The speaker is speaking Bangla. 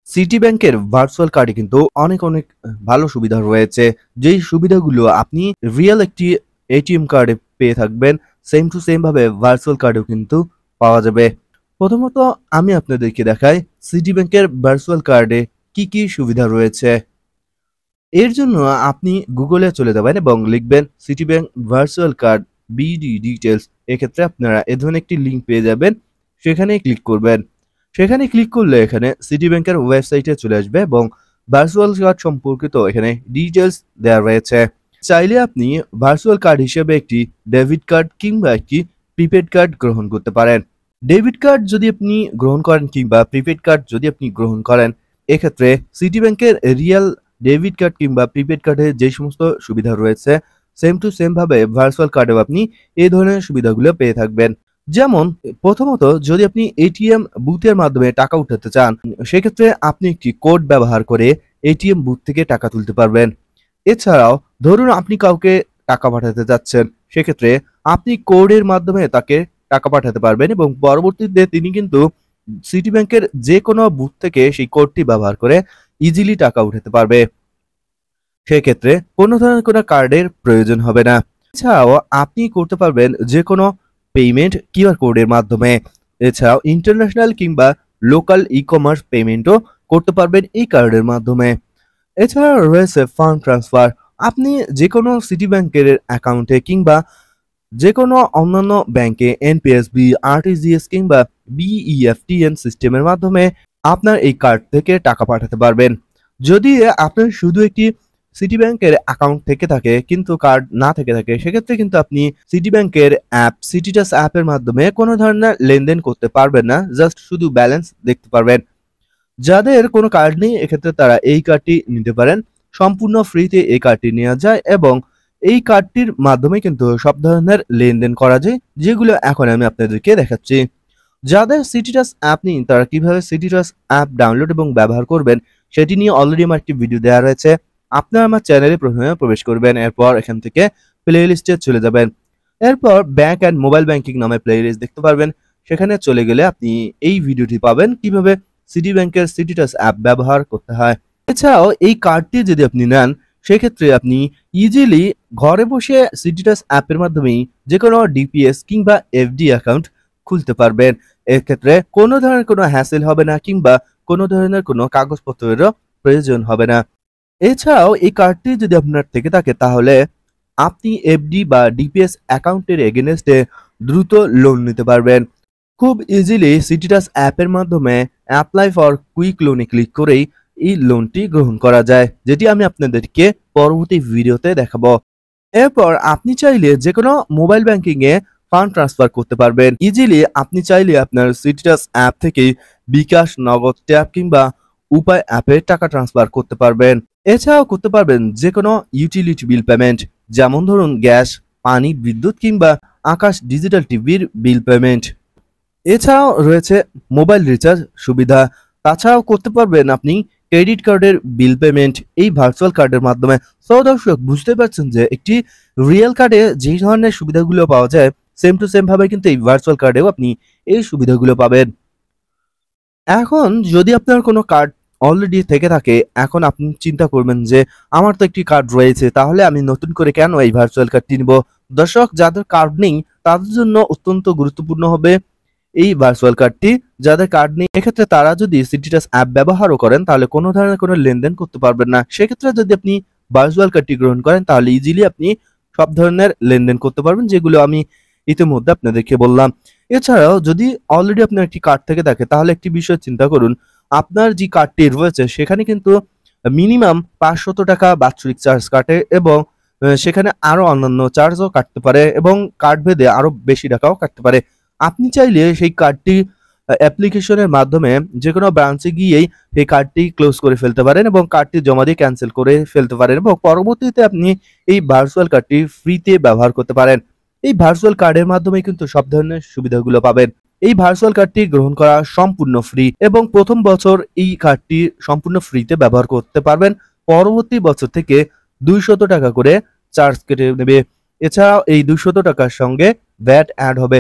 সিটি ব্যাংকের ভার্চুয়াল কার্ডে কিন্তু অনেক ভালো সুবিধা রয়েছে। যেই সুবিধাগুলো আপনি রিয়েল একটি এটিএম কার্ডে পেয়ে থাকবেন, সেম টু সেম ভাবে ভার্চুয়াল কার্ডেও কিন্তু পাওয়া যাবে। প্রথমত আমি আপনাদেরকে দেখাই সিটি ব্যাংকের ভার্চুয়াল কার্ডে কি সুবিধা রয়েছে। এর জন্য আপনি গুগলে চলে যাবেন এবং লিখবেন city bank virtual card BD details. এক্ষেত্রে আপনারা এ ধরনের একটি লিঙ্ক পেয়ে যাবেন, সেখানে ক্লিক করবেন। সেখানে ক্লিক করলে এখানে সিটি ব্যাংকের ওয়েবসাইটে চলে আসবে এবং ভার্চুয়াল কার্ড সম্পর্কিত এখানে ডিটেলস দেওয়া রয়েছে। চাইলে আপনি ভার্চুয়াল কার্ড হিসেবে একটি ডেবিট কার্ড কিংবা একটি প্রিপেড কার্ড গ্রহণ করতে পারেন। ডেবিট কার্ড যদি আপনি গ্রহণ করেন কিংবা প্রিপেড কার্ড যদি আপনি গ্রহণ করেন, এক্ষেত্রে সিটি ব্যাংকের রিয়েল ডেবিট কার্ড কিংবা প্রিপেড কার্ডে যে সমস্ত সুবিধা রয়েছে, সেম টু সেম ভাবে ভার্চুয়াল কার্ডেও আপনি এই ধরনের সুবিধাগুলো পেয়ে থাকবেন। যেমন প্রথমত যদি আপনি এটিএম বুথের মাধ্যমে টাকা উঠাতে চান, সেক্ষেত্রে আপনি একটি কোড ব্যবহার করে এটিএম বুথ থেকে টাকা তুলতে পারবেন। এছাড়াও ধরুন আপনি কাউকে টাকা পাঠাতে যাচ্ছেন, সেক্ষেত্রে আপনি কোডের মাধ্যমে তাকে টাকা পাঠাতে পারবেন এবং পরবর্তীতে তিনি কিন্তু সিটি ব্যাংকের যে কোনো বুথ থেকে সেই কোডটি ব্যবহার করে ইজিলি টাকা উঠাতে পারবে। সেক্ষেত্রে কোনো ধরনের কোনো কার্ডের প্রয়োজন হবে না। এছাড়াও আপনি করতে পারবেন যে কোনো পেমেন্ট কিউআর কোডের মাধ্যমে। এছাড়াও ইন্টারন্যাশনাল কিংবা লোকাল ই কমার্স পেমেন্টও করতে পারবেন এই কার্ডের মাধ্যমে। এছাড়া রয়েছে ফান্ড ট্রান্সফার। আপনি যে কোনো সিটি ব্যাংকের অ্যাকাউন্টে কিংবা যে কোনো অন্যান্য ব্যাংকে এনপিএসবি, আরটিজিএস কিংবা বিইএফটিএন সিস্টেমের মাধ্যমে আপনার এই কার্ড থেকে টাকা পাঠাতে পারবেন। যদি আপনার শুধু একটি সিটি ব্যাংকের অ্যাকাউন্ট থেকে থাকে কিন্তু কার্ড না থেকে থাকে, সেক্ষেত্রে কিন্তু আপনি সিটি ব্যাংকের অ্যাপ সিটিটাস অ্যাপের মাধ্যমে কোনো ধরনের লেনদেন করতে পারবেন না, জাস্ট শুধু ব্যালেন্স দেখতে পারবেন। যাদের কোনো কার্ড নেই এক্ষেত্রে তারা এই কার্ডটি নিতে পারেন। সম্পূর্ণ ফ্রিতে এই কার্ডটি নেওয়া যায় এবং এই কার্ডটির মাধ্যমে কিন্তু সব ধরনের লেনদেন করা যায়, যেগুলো এখন আমি আপনাদেরকে দেখাচ্ছি। যাদের সিটিটাস অ্যাপ নেই তারা কিভাবে সিটিটাস অ্যাপ ডাউনলোড এবং ব্যবহার করবেন সেটি নিয়ে অলরেডি আমার একটি ভিডিও দেওয়া রয়েছে। আপনারা আমার চ্যানেলে প্রথমে প্রবেশ করবেন, এরপর এখান থেকে প্লে লিস্টে চলে যাবেন। এরপর ব্যাংক অ্যান্ড মোবাইল ব্যাংকিং নামে প্লে লিস্ট দেখতে পারবেন। সেখানে চলে গেলে আপনি এই ভিডিওটি পাবেন কিভাবে সিটি ব্যাংকের সিটিটাস অ্যাপ ব্যবহার করতে হয়। এছাড়াও এই কার্ডটি যদি আপনি নেন, সেক্ষেত্রে আপনি ইজিলি ঘরে বসে সিটিটাস অ্যাপের মাধ্যমেই যে কোনো ডিপিএস কিংবা এফডি অ্যাকাউন্ট খুলতে পারবেন। এক্ষেত্রে কোনো ধরনের কোনো হ্যাসেল হবে না কিংবা কোনো ধরনের কোনো কাগজপত্রেরও প্রয়োজন হবে না। এছাড়াও এই কার্ডটি যদি আপনার থেকে থাকে তাহলে আপনি এফডি বা ডিপিএস অ্যাকাউন্টের এগেনস্টে দ্রুত লোন নিতে পারবেন। খুব ইজিলি সিটিটাস অ্যাপের মাধ্যমে অ্যাপ্লাই ফর কুইক লোনে ক্লিক করেই এই লোনটি গ্রহণ করা যায়, যেটি আমি আপনাদেরকে পরবর্তী ভিডিওতে দেখাবো। এরপর আপনি চাইলে যে কোনো মোবাইল ব্যাংকিং এ ফান্ড ট্রান্সফার করতে পারবেন ইজিলি। আপনি চাইলে আপনার সিটিটাস অ্যাপ থেকে বিকাশ, নগদ, ট্যাপ কিংবা উপায় অ্যাপে টাকা ট্রান্সফার করতে পারবেন। এছাড়াও করতে পারবেন যে কোনো ইউটিলিটি বিল পেমেন্ট, যেমন ধরুন গ্যাস, পানি, বিদ্যুৎ কিংবা আকাশ ডিজিটাল টিভির বিল পেমেন্ট। এছাড়াও রয়েছে মোবাইল রিচার্জ সুবিধা। তাছাড়াও করতে পারবেন আপনি ক্রেডিট কার্ডের বিল পেমেন্ট এই ভার্চুয়াল কার্ডের মাধ্যমে। সো দর্শক বুঝতে পারছেন যে একটি রিয়েল কার্ডে যে ধরনের সুবিধাগুলো পাওয়া যায়, সেম টু সেম ভাবে কিন্তু এই ভার্চুয়াল কার্ডেও আপনি এই সুবিধাগুলো পাবেন। এখন যদি আপনার কোনো কার্ড অলরেডি থেকে থাকে, এখন আপনি চিন্তা করবেন যে আমার তো একটি কার্ড রয়েছে, তাহলে আমি নতুন করে কেন এই ভার্চুয়াল কার্ডটি নিব। দর্শক, যাদের কার্ড নেই তাদের জন্য অত্যন্ত গুরুত্বপূর্ণ হবে এই ভার্চুয়াল কার্ডটি। যাদের কার্ড নেই এক্ষেত্রে তারা যদি সিটিটাস অ্যাপ ব্যবহারও করেন তাহলে কোনো ধরনের কোনো লেনদেন করতে পারবেন না। সেক্ষেত্রে যদি আপনি ভার্চুয়াল কার্ডটি গ্রহণ করেন তাহলে ইজিলি আপনি সব ধরনের লেনদেন করতে পারবেন, যেগুলো আমি ইতিমধ্যে আপনাদেরকে বললাম। এছাড়াও যদি অলরেডি আপনার একটি কার্ড থেকে থাকে তাহলে একটি বিষয় চিন্তা করুন, আপনার যে কার্ডটি রয়েছে সেখানে কিন্তু মিনিমাম 500 টাকা বাৎসরিক চার্জ কাটে এবং সেখানে আরো অন্যান্য চার্জও কাটতে পারে এবং কার্ড ভেদে আরো বেশি টাকাও কাটতে পারে। আপনি চাইলে সেই কার্ডটি অ্যাপ্লিকেশনের মাধ্যমে যে কোনো ব্রাঞ্চে গিয়েই সেই কার্ডটি ক্লোজ করে ফেলতে পারেন এবং কার্ডটি জমা দিয়ে ক্যান্সেল করে ফেলতে পারেন এবং পরবর্তীতে আপনি এই ভার্চুয়াল কার্ডটি ফ্রিতে ব্যবহার করতে পারেন। এই ভার্চুয়াল কার্ডের মাধ্যমে কিন্তু সব ধরনের সুবিধাগুলো পাবেন। এই ভার্চুয়াল কার্ডটি গ্রহণ করা সম্পূর্ণ ফ্রি এবং প্রথম বছর এই কার্ডটি সম্পূর্ণ ফ্রিতে ব্যবহার করতে পারবেন। পরবর্তী বছর থেকে 200 টাকা করে চার্জ কেটে নেবে। এছাড়াও এই 200 টাকার সঙ্গে ভ্যাট অ্যাড হবে।